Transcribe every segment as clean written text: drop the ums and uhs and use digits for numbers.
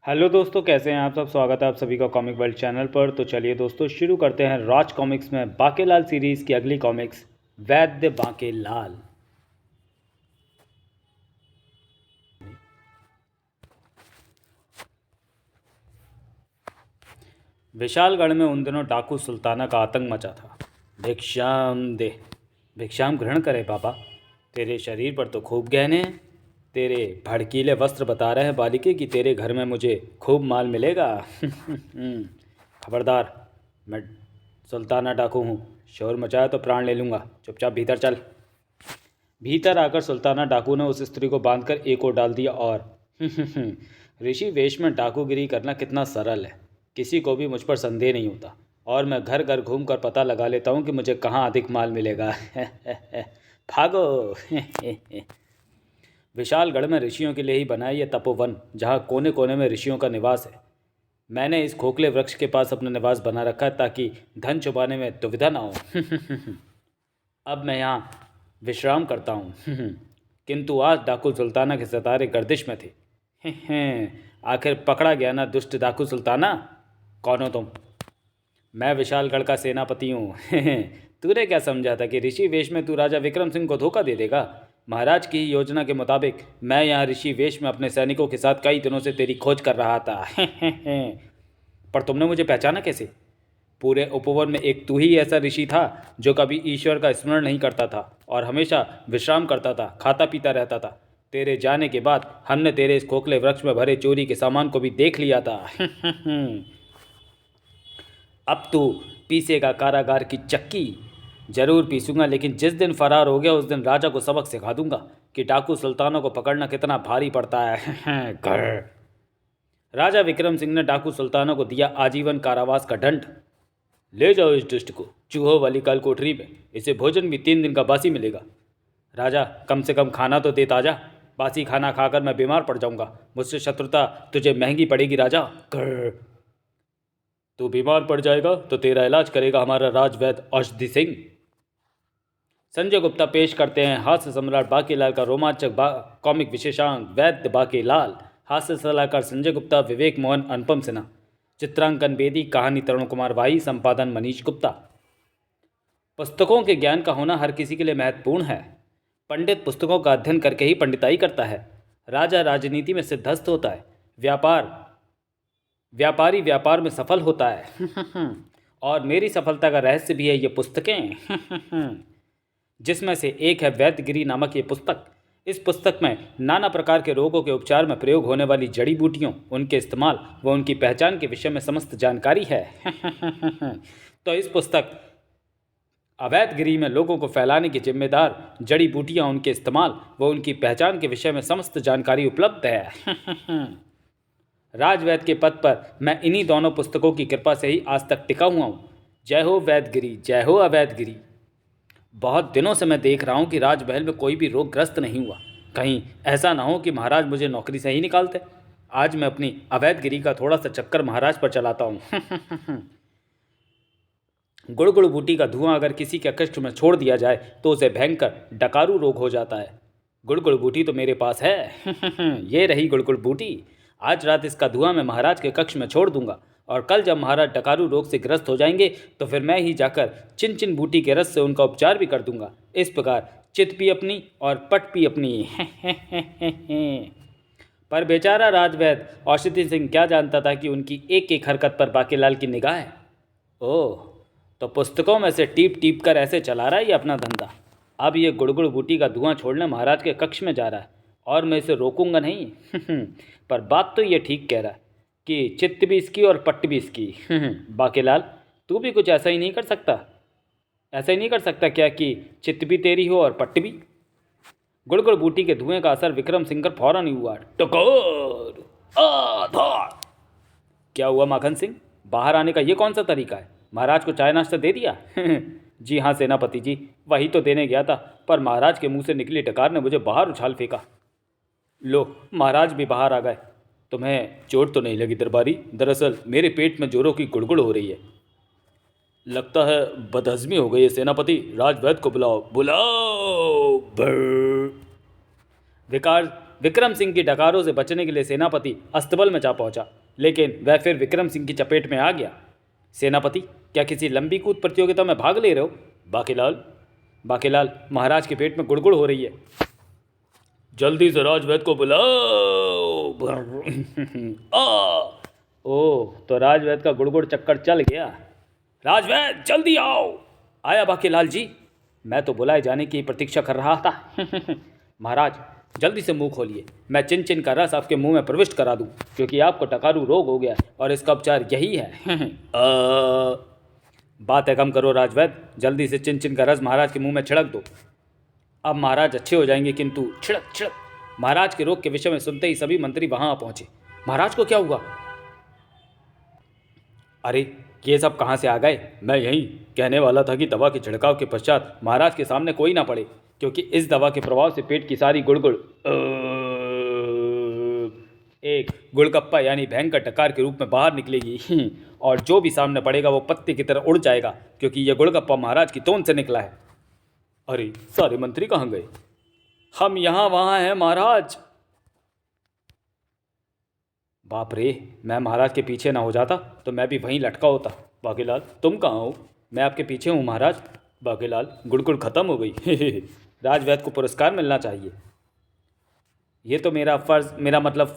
Hello दोस्तों, कैसे हैं आप सब। स्वागत है आप सभी का कॉमिक वर्ल्ड चैनल पर। तो चलिए दोस्तों, शुरू करते हैं राज कॉमिक्स में बाकेलाल सीरीज़ की अगली कॉमिक्स, वैद्य बाकेलाल। विशालगढ़ में उन दिनों डाकू सुल्ताना का आतंक मचा था। भिक्षाम दे, भिक्षाम ग्रहण करे बाबा। तेरे शरीर पर तो खूब गहने हैं। तेरे भड़कीले वस्त्र बता रहे हैं बालिके कि तेरे घर में मुझे खूब माल मिलेगा। खबरदार, मैं सुल्ताना डाकू हूँ। शोर मचाया तो प्राण ले लूँगा। चुपचाप भीतर चल। भीतर आकर सुल्ताना डाकू ने उस स्त्री को बांधकर एक ओर डाल दिया और ऋषि वेश में डाकूगिरी करना कितना सरल है। किसी को भी मुझ पर संदेह नहीं होता और मैं घर घर घूम कर पता लगा लेता हूँ कि मुझे कहाँ अधिक माल मिलेगा। भागो। विशालगढ़ में ऋषियों के लिए ही बनाया यह तपोवन, जहाँ कोने कोने में ऋषियों का निवास है। मैंने इस खोखले वृक्ष के पास अपना निवास बना रखा है ताकि धन छुपाने में दुविधा ना हो। अब मैं यहाँ विश्राम करता हूँ। किंतु आज डाकू सुल्ताना के सितारे गर्दिश में थे। आखिर पकड़ा गया ना दुष्ट डाकू सुल्ताना। कौन हो तुम? मैं विशालगढ़ का सेनापति हूँ। तूने क्या समझा था कि ऋषि वेश में तू राजा विक्रम सिंह को धोखा दे देगा? महाराज की योजना के मुताबिक मैं यहाँ ऋषि वेश में अपने सैनिकों के साथ कई दिनों से तेरी खोज कर रहा था। पर तुमने मुझे पहचाना कैसे? पूरे उपवन में एक तू ही ऐसा ऋषि था जो कभी ईश्वर का स्मरण नहीं करता था और हमेशा विश्राम करता था, खाता पीता रहता था। तेरे जाने के बाद हमने तेरे इस खोखले वृक्ष में भरे चोरी के सामान को भी देख लिया था। अब तू पीसेगा कारागार की चक्की। जरूर पीसूंगा, लेकिन जिस दिन फरार हो गया उस दिन राजा को सबक सिखा दूंगा कि डाकू सुल्तानों को पकड़ना कितना भारी पड़ता है। घर। राजा विक्रम सिंह ने डाकू सुल्तानों को दिया आजीवन कारावास का दंड। ले जाओ इस दुष्ट को चूहों वाली काल कोठरी में। इसे भोजन भी 3 दिन का बासी मिलेगा। राजा, कम से कम खाना तो दे ताजा। बासी खाना खाकर मैं बीमार पड़ जाऊंगा। मुझसे शत्रुता तुझे महंगी पड़ेगी राजा। तू बीमार पड़ जाएगा तो तेरा इलाज करेगा हमारा राजवैद्य औषधि सिंह। संजय गुप्ता पेश करते हैं हास्य सम्राट बाकेलाल का रोमांचक कॉमिक विशेषांक वैद्य बाकेलाल। हास्य सलाहकार संजय गुप्ता, विवेक मोहन, अनुपम सिन्हा। चित्रांकन बेदी, कहानी तरुण कुमार वाई, संपादन मनीष गुप्ता। पुस्तकों के ज्ञान का होना हर किसी के लिए महत्वपूर्ण है। पंडित पुस्तकों का अध्ययन करके ही पंडिताई करता है। राजा राजनीति में सिद्धस्त होता है। व्यापारी व्यापार में सफल होता है। और मेरी सफलता का रहस्य भी है ये पुस्तकें। जिसमें से एक है वैद्यगिरी नामक ये पुस्तक। इस पुस्तक में नाना प्रकार के रोगों के उपचार में प्रयोग होने वाली जड़ी बूटियों, उनके इस्तेमाल व उनकी पहचान के विषय में समस्त जानकारी है। तो इस पुस्तक अवैधगिरी में लोगों को फैलाने की जिम्मेदार जड़ी बूटियां, उनके इस्तेमाल व उनकी पहचान के विषय में समस्त जानकारी उपलब्ध है। राजवैद्य के पद पर मैं इन्हीं दोनों पुस्तकों की कृपा से ही आज तक टिका हुआ हूँ। जय हो वैद्यगिरी, जय हो अवैधगिरी। बहुत दिनों से मैं देख रहा हूँ कि राजमहल में कोई भी रोगग्रस्त नहीं हुआ। कहीं ऐसा ना हो कि महाराज मुझे नौकरी से ही निकालते। आज मैं अपनी अवैधगिरी का थोड़ा सा चक्कर महाराज पर चलाता हूँ। गुड़गुड़ बूटी का धुआं अगर किसी के कष्ट में छोड़ दिया जाए तो उसे भयंकर डकारू रोग हो जाता है। गुड़गुड़ बूटी तो मेरे पास है। ये रही गुड़गुड़ बूटी। आज रात इसका धुआं मैं महाराज के कक्ष में छोड़ दूंगा और कल जब महाराज डकारू रोग से ग्रस्त हो जाएंगे तो फिर मैं ही जाकर चिन चिन बूटी के रस से उनका उपचार भी कर दूंगा। इस प्रकार चित भी अपनी और पट भी अपनी। पर बेचारा राजवैद्य औषधि सिंह क्या जानता था कि उनकी एक एक हरकत पर बाकेलाल की निगाह है। ओह, तो पुस्तकों में से टीप टीप कर ऐसे चला रहा है ये अपना धंधा। अब ये गुड़गुड़ बूटी का धुआं छोड़ने महाराज के कक्ष में जा रहा है और मैं इसे रोकूंगा नहीं। पर बात तो ये ठीक कह रहा है कि चित्त भी इसकी और पट्ट भी इसकी। बाकेलाल, तू भी कुछ ऐसा ही नहीं कर सकता? ऐसा ही नहीं कर सकता क्या कि चित्त भी तेरी हो और पट्ट भी? गुड़गुड़ बूटी के धुएं का असर विक्रम सिंह पर फौरन ही हुआ। टकोर आधार। क्या हुआ माखन सिंह, बाहर आने का ये कौन सा तरीका है? महाराज को चाय नाश्ता दे दिया? जी हाँ सेनापति जी, वही तो देने गया था, पर महाराज के मुंह से निकली डकार ने मुझे बाहर उछाल फेंका। लो, महाराज भी बाहर आ गए। तुम्हें चोट तो नहीं लगी दरबारी? दरअसल मेरे पेट में जोरों की गुड़गुड़ हो रही है। लगता है बदहजमी हो गई है सेनापति। राजवैद्य को बुलाओ, बुलाओ। विक्रम सिंह की डकारों से बचने के लिए सेनापति अस्तबल में जा पहुंचा, लेकिन वह फिर विक्रम सिंह की चपेट में आ गया। सेनापति, क्या किसी लंबी कूद प्रतियोगिता में भाग ले रहे हो? बाकीलाल, महाराज के पेट में गुड़गुड़ हो रही है। जल्दी से राजवैद को बुलाओ। ओह, तो राजवैद का गुड़गुड़ चक्कर चल गया। राजवैद, जल्दी आओ। आया बाकीलाल जी, मैं तो बुलाए जाने की प्रतीक्षा कर रहा था। महाराज, जल्दी से मुंह खोलिए, मैं चिन चिन का रस आपके मुंह में प्रविष्ट करा दूं, क्योंकि आपको टकारू रोग हो गया और इसका उपचार यही है। बातें कम करो राजवैद, जल्दी से चिन चिन का रस महाराज के मुंह में छिड़क दो। अब महाराज अच्छे हो जाएंगे, किंतु छिड़क। महाराज के रोग के विषय में सुनते ही सभी मंत्री वहां आ पहुंचे। महाराज को क्या हुआ? अरे, ये सब कहाँ से आ गए? मैं यही कहने वाला था कि दवा के छिड़काव के पश्चात महाराज के सामने कोई ना पड़े, क्योंकि इस दवा के प्रभाव से पेट की सारी गुड़गुड़ एक गुड़गप्पा यानी भयंकर टकार के रूप में बाहर निकलेगी, और जो भी सामने पड़ेगा वो पत्ते की तरह उड़ जाएगा, क्योंकि यह गुड़गप्पा महाराज की तोंद से निकला है। अरे, सारे मंत्री कहाँ गए? हम यहाँ वहाँ हैं महाराज। बाप रे, मैं महाराज के पीछे ना हो जाता तो मैं भी वहीं लटका होता। बाकीलाल, तुम कहाँ हो? मैं आपके पीछे हूँ महाराज। बाकीलाल, गुड़गुड़ खत्म हो गई। राजवैद को पुरस्कार मिलना चाहिए। ये तो मेरा मतलब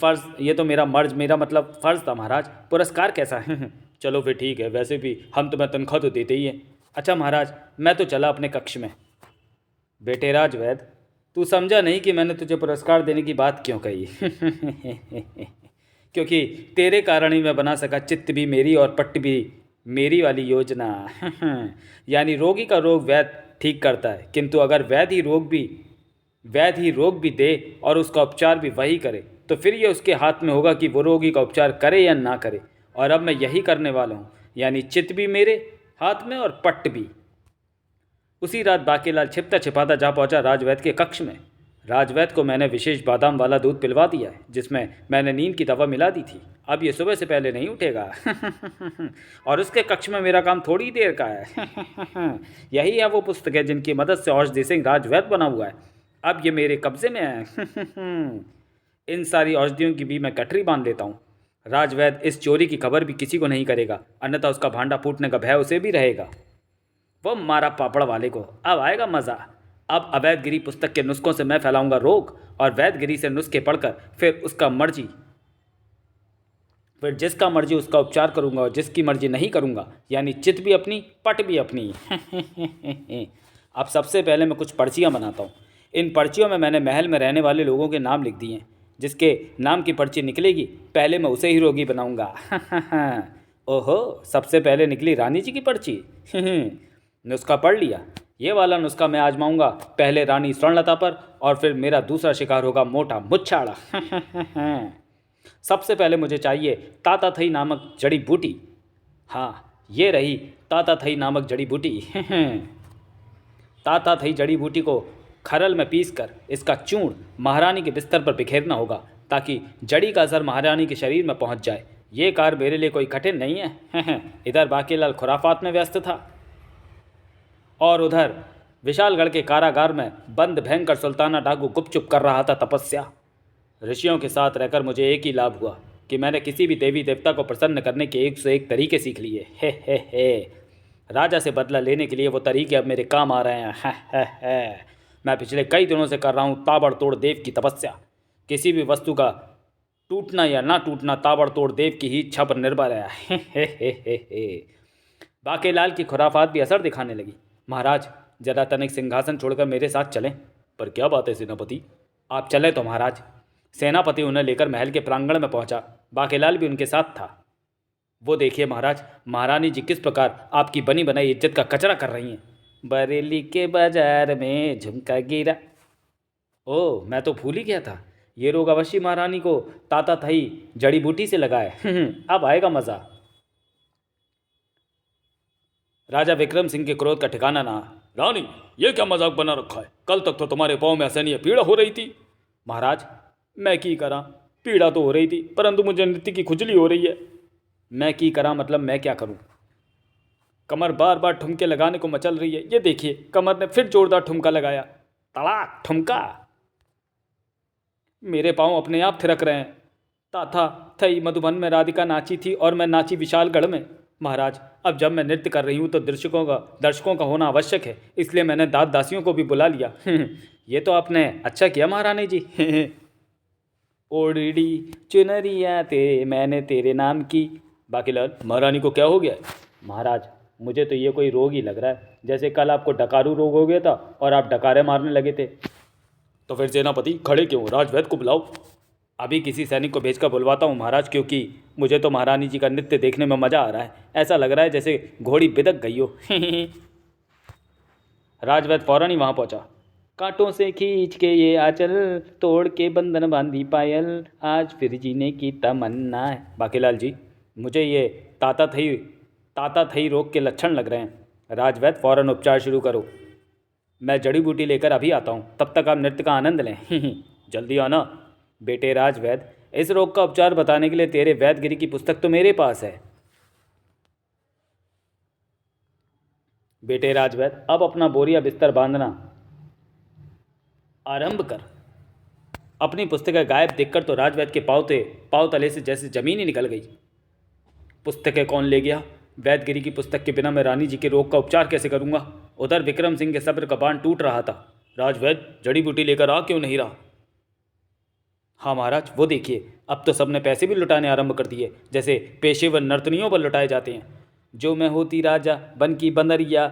फ़र्ज़ था महाराज, पुरस्कार कैसा है? चलो फिर ठीक है, वैसे भी हम तुम्हें तनख्वाह तो देते ही हैं। अच्छा महाराज, मैं तो चला अपने कक्ष में। बेटे राजवैद, तू समझा नहीं कि मैंने तुझे पुरस्कार देने की बात क्यों कही? क्योंकि तेरे कारण ही मैं बना सका चित्त भी मेरी और पट्ट भी मेरी वाली योजना। यानी रोगी का रोग वैद्य ठीक करता है, किंतु अगर वैद्य ही रोग भी दे और उसका उपचार भी वही करे, तो फिर ये उसके हाथ में होगा कि वो रोगी का उपचार करे या ना करे। और अब मैं यही करने वाला हूँ, यानी चित्त भी मेरे हाथ में और पट्ट भी। उसी रात बाकीलाल छिपता छिपाता जा पहुँचा राजवैद्य के कक्ष में। राजवैद्य को मैंने विशेष बादाम वाला दूध पिलवा दिया है, जिसमें मैंने नींद की दवा मिला दी थी। अब ये सुबह से पहले नहीं उठेगा। और उसके कक्ष में मेरा काम थोड़ी देर का है। यही है वो पुस्तक है जिनकी मदद से औषधि सिंह राजवैद्य बना हुआ है। अब ये मेरे कब्जे में है। इन सारी औषधियों की भी मैं गठरी बांध देता हूँ। राजवैद्य इस चोरी की खबर भी किसी को नहीं करेगा, अन्यथा उसका भांडा फूटने का भय उसे भी रहेगा। वो मारा पापड़ वाले को, अब आएगा मज़ा। अब अवैधगिरी पुस्तक के नुस्खों से मैं फैलाऊंगा रोग, और वैधगिरी से नुस्खे पढ़कर फिर जिसका मर्जी उसका उपचार करूंगा, और जिसकी मर्जी नहीं करूंगा। यानी चित भी अपनी, पट भी अपनी। अब सबसे पहले मैं कुछ पर्चियाँ बनाता हूँ। इन पर्चियों में मैंने महल में रहने वाले लोगों के नाम लिख दिए हैं। जिसके नाम की पर्ची निकलेगी, पहले मैं उसे ही रोगी बनाऊंगा। ओहो, सबसे पहले निकली रानी जी की पर्ची। नुस्खा पढ़ लिया। ये वाला नुस्खा मैं आजमाऊंगा पहले रानी स्वर्णलता पर, और फिर मेरा दूसरा शिकार होगा मोटा मुच्छाड़ा। सबसे पहले मुझे चाहिए ताताथई नामक जड़ी बूटी। हाँ, ये रही ताताथई नामक जड़ी बूटी। ताताथई जड़ी बूटी को खरल में पीसकर इसका चूर्ण महारानी के बिस्तर पर बिखेरना होगा, ताकि जड़ी का असर महारानी के शरीर में पहुंच जाए। ये कार्य मेरे लिए कोई कठिन नहीं है। इधर बाकीलाल खुराफात में व्यस्त था, और उधर विशालगढ़ के कारागार में बंद भयंकर सुल्ताना डाकू गुपचुप कर रहा था तपस्या। ऋषियों के साथ रहकर मुझे एक ही लाभ हुआ कि मैंने किसी भी देवी देवता को प्रसन्न करने के एक से एक तरीके सीख लिए। हे। राजा से बदला लेने के लिए वो तरीके अब मेरे काम आ रहे हैं। मैं पिछले कई दिनों से कर रहा हूँ ताबड़तोड़ देव की तपस्या। किसी भी वस्तु का टूटना या ना टूटना ताबड़तोड़ देव की ही इच्छा पर निर्भर है। बाकीलाल की खुराफात भी असर दिखाने लगी। महाराज, जरा तनिक सिंहासन छोड़कर मेरे साथ चलें। पर क्या बात है सेनापति? आप चलें तो महाराज। सेनापति उन्हें लेकर महल के प्रांगण में पहुंचा। बाकीलाल भी उनके साथ था। वो देखिए महाराज, महारानी जी किस प्रकार आपकी बनी बनाई इज्जत का कचरा कर रही हैं। बरेली के बाजार में झुमका गिरा। ओह, मैं तो भूल ही गया था। ये रोग अवश्य महारानी को ताताथई जड़ी बूटी से लगा है। अब आएगा मज़ा। राजा विक्रम सिंह के क्रोध का ठिकाना ना। रानी, ये क्या मजाक बना रखा है? कल तक तो तुम्हारे पाँव में असहनीय पीड़ा हो रही थी। महाराज, मैं की करा, पीड़ा तो हो रही थी, परंतु मुझे नृत्य की खुजली हो रही है। मैं की करा मतलब मैं क्या करूं? कमर बार बार ठुमके लगाने को मचल रही है। ये देखिए, कमर ने फिर जोरदार ठुमका लगाया। तड़ाक ठुमका। मेरे पाँव अपने आप थिरक रहे हैं। ताथा थई मधुबन में राधिका नाची थी और मैं नाची विशालगढ़ में। महाराज, अब जब मैं नृत्य कर रही हूँ तो दर्शकों का होना आवश्यक है, इसलिए मैंने दास दासियों को भी बुला लिया। ये तो आपने अच्छा किया महारानी जी। ओढ़ी चुनरिया ते मैंने तेरे नाम की। बाकीलाल, महारानी को क्या हो गया? महाराज, मुझे तो ये कोई रोग ही लग रहा है, जैसे कल आपको डकारू रोग हो गया था और आप डकारे मारने लगे थे। तो फिर सेनापति खड़े क्यों? राजवैद्य को बुलाओ। अभी किसी सैनिक को भेजकर बुलवाता हूँ महाराज, क्योंकि मुझे तो महारानी जी का नृत्य देखने में मज़ा आ रहा है। ऐसा लग रहा है जैसे घोड़ी बिदक गई हो। राजवैद्य फौरन ही वहाँ पहुँचा। कांटों से खींच के ये आंचल, तोड़ के बंधन बांधी पायल, आज फिर जीने की तमन्ना है। बाकीलाल जी, मुझे ये ताता थई रोग के लक्षण लग रहे हैं। राजवैद्य फौरन उपचार शुरू करो। मैं जड़ी बूटी लेकर अभी आता हूँ, तब तक आप नृत्य का आनंद लें। जल्दी आना। बेटे राजवैद्य, इस रोग का उपचार बताने के लिए तेरे वैद्यगिरी की पुस्तक तो मेरे पास है। बेटे राजवैद्य, अब अपना बोरिया बिस्तर बांधना आरंभ कर। अपनी पुस्तकें गायब देखकर तो राजवैद्य के पाँव तले से जैसे जमीन ही निकल गई। पुस्तकें कौन ले गया? वैद्यगिरी की पुस्तक के बिना मैं रानी जी के रोग का उपचार कैसे करूंगा? उधर विक्रम सिंह के सब्र का बांध टूट रहा था। राजवैद्य, जड़ी बूटी लेकर आ क्यों नहीं रहा? हाँ महाराज, वो देखिए, अब तो सबने पैसे भी लुटाने आरंभ कर दिए, जैसे पेशेवर नर्तनियों पर लुटाए जाते हैं। जो मैं होती राजा बन की बंदरिया।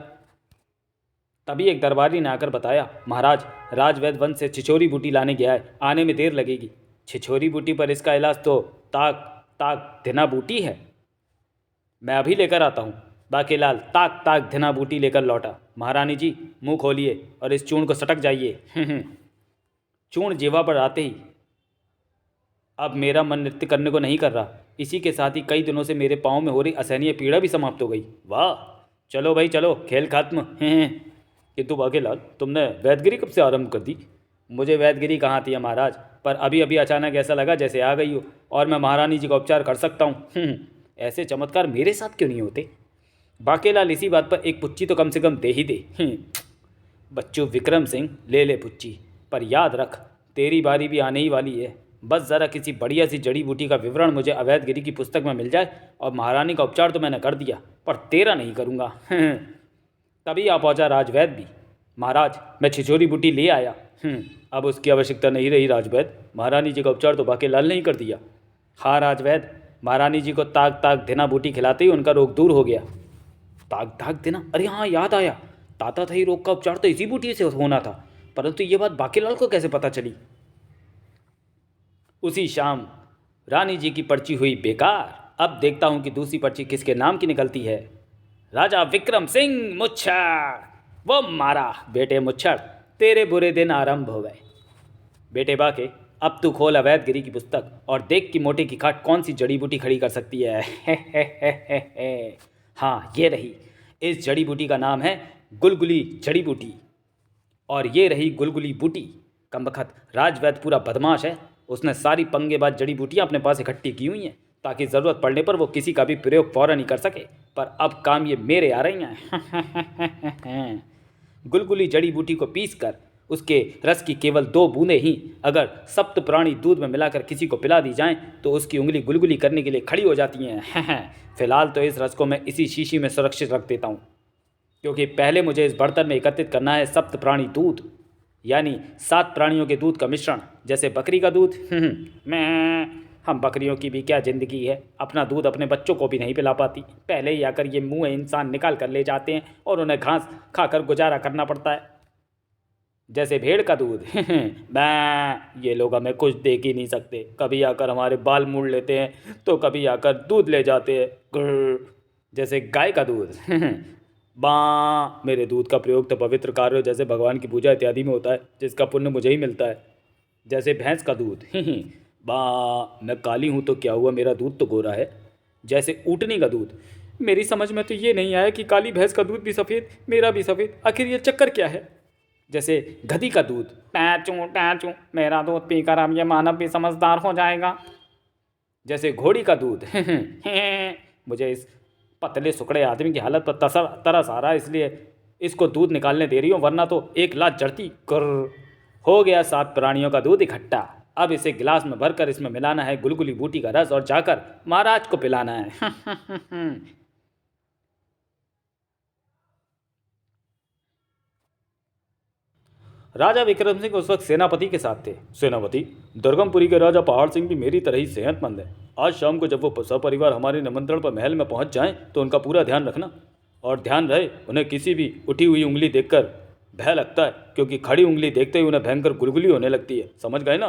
तभी एक दरबारी ने आकर बताया, महाराज, राजवैद्य वन से छिछोरी बूटी लाने गया है, आने में देर लगेगी। छिछोरी बूटी पर इसका इलाज तो ताक धिना बूटी है। मैं अभी लेकर आता हूँ। बाकीलाल ताक धिना बूटी लेकर लौटा। महारानी जी, मुंह खोलिए और इस चूर्ण को सटक जाइए। चूर्ण जीवा पर आते ही अब मेरा मन नृत्य करने को नहीं कर रहा। इसी के साथ ही कई दिनों से मेरे पाँव में हो रही असहनीय पीड़ा भी समाप्त हो गई। वाह, चलो भाई चलो, खेल खत्म। किंतु बाकीलाल, तुमने वैद्यगिरी कब से आरंभ कर दी? मुझे वैद्यगिरी कहाँ थी महाराज, पर अभी अभी अचानक ऐसा लगा जैसे आ गई हो और मैं महारानी जी का उपचार कर सकता हूँ। ऐसे चमत्कार मेरे साथ क्यों नहीं होते? बाकीलाल, इसी बात पर एक पुच्ची तो कम से कम दे ही दे। बच्चों विक्रम सिंह, ले ले पुच्ची, पर याद रख, तेरी बारी भी आने ही वाली है। बस ज़रा किसी बढ़िया सी जड़ी बूटी का विवरण मुझे अवैधगिरी की पुस्तक में मिल जाए और महारानी का उपचार तो मैंने कर दिया, पर तेरा नहीं करूँगा। तभी आ पहुँचा राजवैद्य भी। महाराज, मैं छिछोरी बूटी ले आया। अब उसकी आवश्यकता नहीं रही राजवैद्य, महारानी जी का उपचार तो बाकीलाल ने ही कर दिया। हाँ राजवैद्य, महारानी जी को ताक धिना बूटी खिलाते ही उनका रोग दूर हो गया। ताक धिना? अरे हाँ, याद आया, ताता थई रोग का उपचार तो इसी बूटी से होना था, परंतु ये बात बाकीलाल को कैसे पता चली? उसी शाम रानी जी की पर्ची हुई बेकार। अब देखता हूं कि दूसरी पर्ची किसके नाम की निकलती है। राजा विक्रम सिंह मुच्छड़। वो मारा। बेटे मुच्छड़, तेरे बुरे दिन आरंभ हो गए। बेटे बाके, अब तू खोल अवैधगिरी की पुस्तक और देख कि मोटे की खाट कौन सी जड़ी बूटी खड़ी कर सकती है। हाँ, ये रही। इस जड़ी बूटी का नाम है गुलगुली जड़ी बूटी। और ये रही गुलगुली बूटी। कमबख्त, राजवैद्य पूरा बदमाश है। उसने सारी पंगेबाज जड़ी बूटियाँ अपने पास इकट्ठी की हुई हैं ताकि ज़रूरत पड़ने पर वो किसी का भी प्रयोग फौरन ही कर सके, पर अब काम ये मेरे आ रही हैं। गुलगुली जड़ी बूटी को पीस कर उसके रस की केवल 2 बूंदें ही अगर सप्त प्राणी दूध में मिलाकर किसी को पिला दी जाएं तो उसकी उंगली गुलगुली करने के लिए खड़ी हो जाती हैं। फिलहाल तो इस रस को मैं इसी शीशी में सुरक्षित रख देता हूँ, क्योंकि पहले मुझे इस बर्तन में एकत्रित करना है सप्त प्राणी दूध, यानी 7 प्राणियों के दूध का मिश्रण। जैसे बकरी का दूध। हम बकरियों की भी क्या ज़िंदगी है, अपना दूध अपने बच्चों को भी नहीं पिला पाती। पहले ही आकर ये मुँह इंसान निकाल कर ले जाते हैं और उन्हें घास खाकर गुजारा करना पड़ता है। जैसे भेड़ का दूध। ये लोग हमें कुछ देख ही नहीं सकते, कभी आकर हमारे बाल मोड़ लेते हैं तो कभी आकर दूध ले जाते हैं। जैसे गाय का दूध। मेरे दूध का प्रयोग तो पवित्र कार्यों जैसे भगवान की पूजा इत्यादि में होता है, जिसका पुण्य मुझे ही मिलता है। जैसे भैंस का दूध। मैं काली हूँ तो क्या हुआ, मेरा दूध तो गोरा है। जैसे ऊँटनी का दूध। मेरी समझ में तो ये नहीं आया कि काली भैंस का दूध भी सफ़ेद, मेरा भी सफ़ेद, आखिर ये चक्कर क्या है। जैसे गधी का दूध। टैचू, मेरा दूध पीकर अब ये मानव भी समझदार हो जाएगा। जैसे घोड़ी का दूध। मुझे इस पतले सुकड़े आदमी की हालत पर तरस आ रहा है, इसलिए इसको दूध निकालने दे रही हूँ, वरना तो एक लात जड़ती कर। हो गया 7 प्राणियों का दूध इकट्ठा। अब इसे गिलास में भरकर इसमें मिलाना है गुलगुली बूटी का रस और जाकर महाराज को पिलाना है। राजा विक्रम सिंह उस वक्त सेनापति के साथ थे। सेनापति, दुर्गमपुरी के राजा पहाड़ सिंह भी मेरी तरह ही सेहतमंद है। आज शाम को जब वो सपरिवार हमारे निमंत्रण पर महल में पहुंच जाएं तो उनका पूरा ध्यान रखना। और ध्यान रहे, उन्हें किसी भी उठी हुई उंगली देखकर भय लगता है, क्योंकि खड़ी उंगली देखते ही उन्हें भयंकर गुलगुली होने लगती है। समझ गए ना?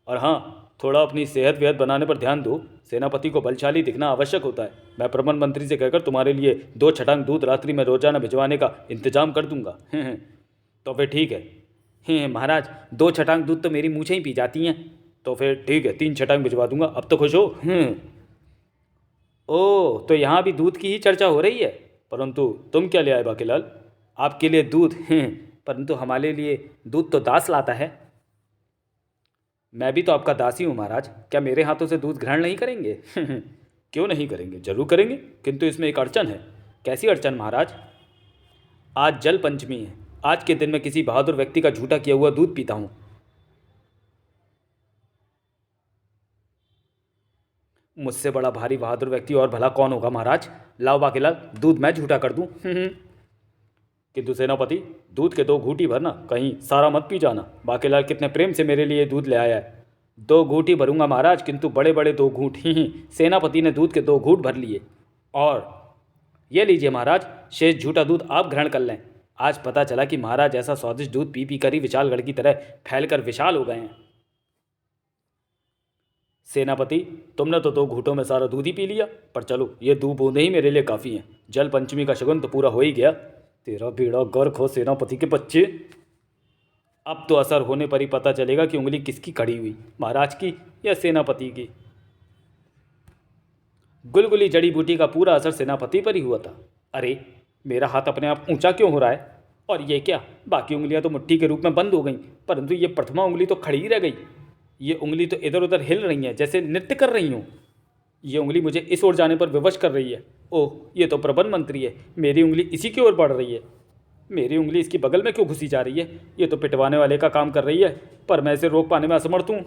और हाँ, थोड़ा अपनी सेहत वेहत बनाने पर ध्यान दो। सेनापति को बलशाली दिखना आवश्यक होता है। मैं प्रबंध मंत्री से कहकर तुम्हारे लिए 2 छटांग दूध रात्रि में रोजाना भिजवाने का इंतजाम कर दूंगा। तो फिर ठीक है। महाराज, 2 छटांग दूध तो मेरी मूछें ही पी जाती हैं। तो फिर ठीक है, 3 छटांग भिजवा दूंगा। अब तो खुश हो? ओह, तो यहाँ भी दूध की ही चर्चा हो रही है। परंतु तुम क्या ले आए बाकीलाल? आपके लिए दूध? परंतु हमारे लिए दूध तो दास लाता है। मैं भी तो आपका दासी हूँ महाराज। क्या मेरे हाथों से दूध ग्रहण नहीं करेंगे? क्यों नहीं करेंगे, जरूर करेंगे, किंतु इसमें एक अड़चन है। कैसी अड़चन महाराज? आज जल पंचमी है। आज के दिन मैं किसी बहादुर व्यक्ति का झूठा किया हुआ दूध पीता हूँ। मुझसे बड़ा भारी बहादुर व्यक्ति और भला कौन होगा महाराज? लाओ बाकीलाल, दूध मैं झूठा कर दूँ। किंतु सेनापति, दूध के 2 घूंटी भरना, कहीं सारा मत पी जाना। बाकीलाल कितने प्रेम से मेरे लिए दूध ले आया है। 2 घूंटी भरूंगा महाराज, किंतु बड़े बड़े 2 घूंट। सेनापति ने दूध के 2 घूंट भर लिए। और ये लीजिए महाराज, शेष झूठा दूध आप ग्रहण कर लें। आज पता चला कि महाराज ऐसा स्वादिष्ट दूध पी पी कर ही विशालगढ़ की तरह फैलकर विशाल हो गए हैं। सेनापति, तुमने तो 2 घूंटों में सारा दूध ही पी लिया, पर चलो, ये 2 बूंदें ही मेरे लिए काफ़ी हैं। जल पंचमी का शगुन तो पूरा हो ही गया। तेरा बेड़ा गर्क हो सेनापति के बच्चे। अब तो असर होने पर ही पता चलेगा कि उंगली किसकी खड़ी हुई, महाराज की या सेनापति की। गुलगुली जड़ी बूटी का पूरा असर सेनापति पर ही हुआ था। अरे, मेरा हाथ अपने आप ऊंचा क्यों हो रहा है? और ये क्या, बाकी उंगलियां तो मुट्ठी के रूप में बंद हो गईं, परंतु ये प्रथमा उंगली तो खड़ी ही रह गई। ये उंगली तो इधर उधर हिल रही है, जैसे नृत्य कर रही हूँ। ये उंगली मुझे इस ओर जाने पर विवश कर रही है। ओह, ये तो प्रबंध मंत्री है। मेरी उंगली इसी की ओर बढ़ रही है। मेरी उंगली इसकी बगल में क्यों घुसी जा रही है? ये तो पिटवाने वाले का काम कर रही है, पर मैं इसे रोक पाने में असमर्थ हूँ।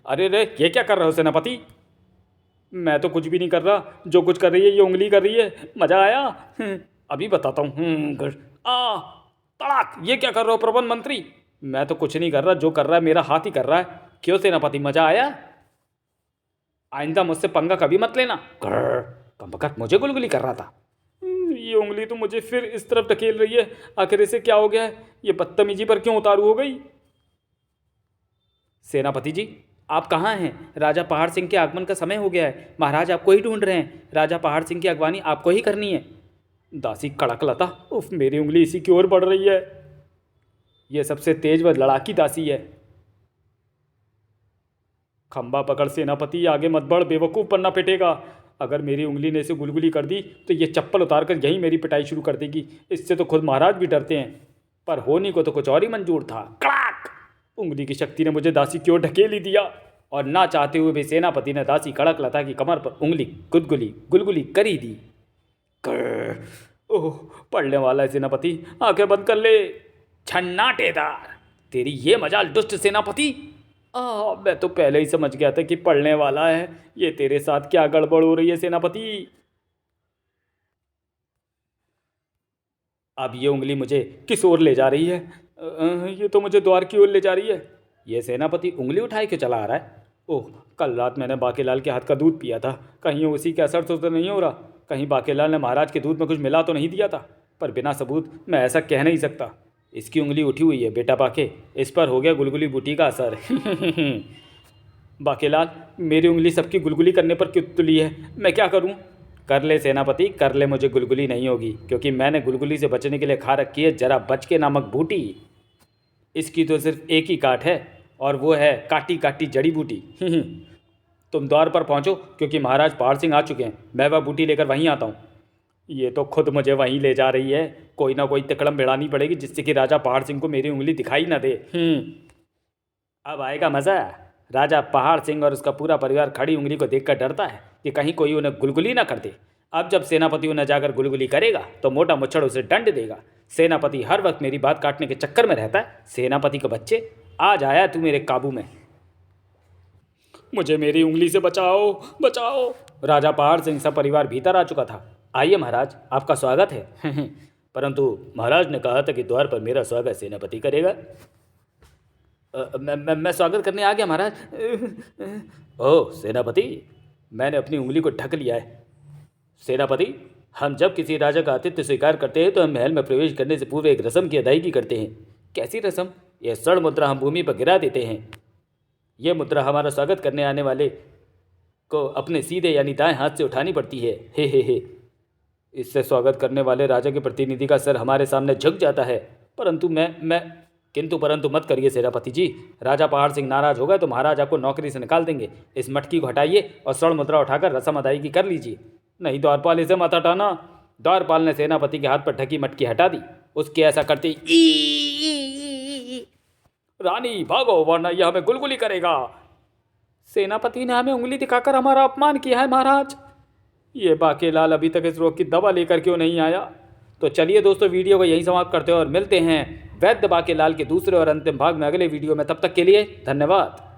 अरे रे, ये क्या कर रहे हो सेनापति? मैं तो कुछ भी नहीं कर रहा। जो कुछ कर रही है ये उंगली कर रही है। मज़ा आया? अभी बताता हूँ। तड़ाक! ये क्या कर रहे हो प्रबंध मंत्री? मैं तो कुछ नहीं कर रहा, जो कर रहा है मेरा हाथ ही कर रहा है। क्यों सेनापति, मज़ा आया? आइंदा मुझसे पंगा कभी मत लेना। कम वक्त मुझे गुलगुली कर रहा था। ये उंगली तो मुझे फिर इस तरफ ढकेल रही है। आखिर इसे क्या हो गया है? ये बदतमीजी पर क्यों उतारू हो गई? सेनापति जी, आप कहाँ हैं? राजा पहाड़ सिंह के आगमन का समय हो गया है। महाराज आपको ही ढूंढ रहे हैं। राजा पहाड़ सिंह की अगवानी आपको ही करनी है। दासी कड़क लता, उफ, मेरी उंगली इसी की ओर बढ़ रही है। यह सबसे तेज व लड़ाकी दासी है। खंबा पकड़ सेनापति, आगे मत बढ़, बेवकूफ़ पन्ना पिटेगा। अगर मेरी उंगली ने इसे गुलगुली कर दी तो ये चप्पल उतार कर यहीं मेरी पिटाई शुरू कर देगी। इससे तो खुद महाराज भी डरते हैं, पर होने को तो कुछ और ही मंजूर था। कड़ाक! उंगली की शक्ति ने मुझे दासी की ओर ढकेल ही दिया, और ना चाहते हुए भी सेनापति ने दासी कड़क लता की कमर पर उंगली गुलगुली कर ही दी। ओह, पड़ने वाला है सेनापति, आंखें बंद कर ले। छन्नाटेदार, तेरी ये मजाल दुष्ट सेनापति। मैं तो पहले ही समझ गया था कि पढ़ने वाला है। ये तेरे साथ क्या गड़बड़ हो रही है सेनापति? अब ये उंगली मुझे किस ओर ले जा रही है? ये तो मुझे द्वार की ओर ले जा रही है। ये सेनापति उंगली उठाए क्यों चला आ रहा है? ओह, कल रात मैंने बाकीलाल के हाथ का दूध पिया था। कहीं उसी के असर तो नहीं हो रहा? कहीं बाकीलाल ने महाराज के दूध में कुछ मिला तो नहीं दिया था? पर बिना सबूत मैं ऐसा कह नहीं सकता। इसकी उंगली उठी हुई है बेटा बाके, इस पर हो गया गुलगुली बूटी का असर। बाकीलाल, मेरी उंगली सबकी गुलगुली करने पर क्यों तुली है? मैं क्या करूं? कर ले सेनापति, कर ले, मुझे गुलगुली नहीं होगी, क्योंकि मैंने गुलगुली से बचने के लिए खा रखी है जरा बच के नामक बूटी। इसकी तो सिर्फ एक ही काट है, और वो है काटी काटी जड़ी बूटी। तुम द्वार पर पहुंचो, क्योंकि महाराज पहाड़ सिंह आ चुके हैं। मैं वह बूटी लेकर वहीं आता हूँ। ये तो खुद मुझे वहीं ले जा रही है। कोई ना कोई तिकड़म भिड़ानी पड़ेगी जिससे कि राजा पहाड़ सिंह को मेरी उंगली दिखाई ना दे। अब आएगा मज़ा। राजा पहाड़ सिंह और उसका पूरा परिवार खड़ी उंगली को देखकर डरता है कि कहीं कोई उन्हें गुलगुली ना कर दे। अब जब सेनापति उन्हें जाकर गुलगुली करेगा तो मोटा मुच्छड़ उसे दंड देगा। सेनापति हर वक्त मेरी बात काटने के चक्कर में रहता है। सेनापति के बच्चे, आज आया तू मेरे काबू में। मुझे मेरी उंगली से बचाओ, बचाओ। राजा पहाड़ सिंह सब परिवार भीतर आ चुका था। आइए महाराज, आपका स्वागत है। परंतु महाराज ने कहा था कि द्वार पर मेरा स्वागत सेनापति करेगा। मैं स्वागत करने आ गया महाराज। ओह सेनापति, मैंने अपनी उंगली को ढक लिया है। सेनापति, हम जब किसी राजा का आतिथ्य स्वीकार करते हैं तो हम महल में प्रवेश करने से पूर्व एक रस्म की अदायगी करते हैं। कैसी रस्म? यह स्वर्ण मुद्रा हम भूमि पर गिरा देते हैं। यह मुद्रा हमारा स्वागत करने आने वाले को अपने सीधे यानी दाएं हाथ से उठानी पड़ती है। हे। इससे स्वागत करने वाले राजा के प्रतिनिधि का सर हमारे सामने झुक जाता है। किंतु परंतु मत करिए सेनापति जी। राजा पहाड़ सिंह नाराज हो गए तो महाराज आपको नौकरी से निकाल देंगे। इस मटकी को हटाइए और स्वर्ण मुद्रा उठाकर रस्म अदायगी कर लीजिए। नहीं द्वारपाल, इसे मत हटाना। द्वारपाल ने सेनापति के हाथ पर ढकी मटकी हटा दी। उसके ऐसा करते ही रानी भागो, वरना यह हमें गुलगुली करेगा। सेनापति ने हमें उंगली दिखाकर हमारा अपमान किया है महाराज। ये बाकेलाल अभी तक इस रोग की दवा लेकर क्यों नहीं आया? तो चलिए दोस्तों, वीडियो को यहीं समाप्त करते हैं और मिलते हैं वैद्य बाकेलाल के दूसरे और अंतिम भाग में अगले वीडियो में। तब तक के लिए धन्यवाद।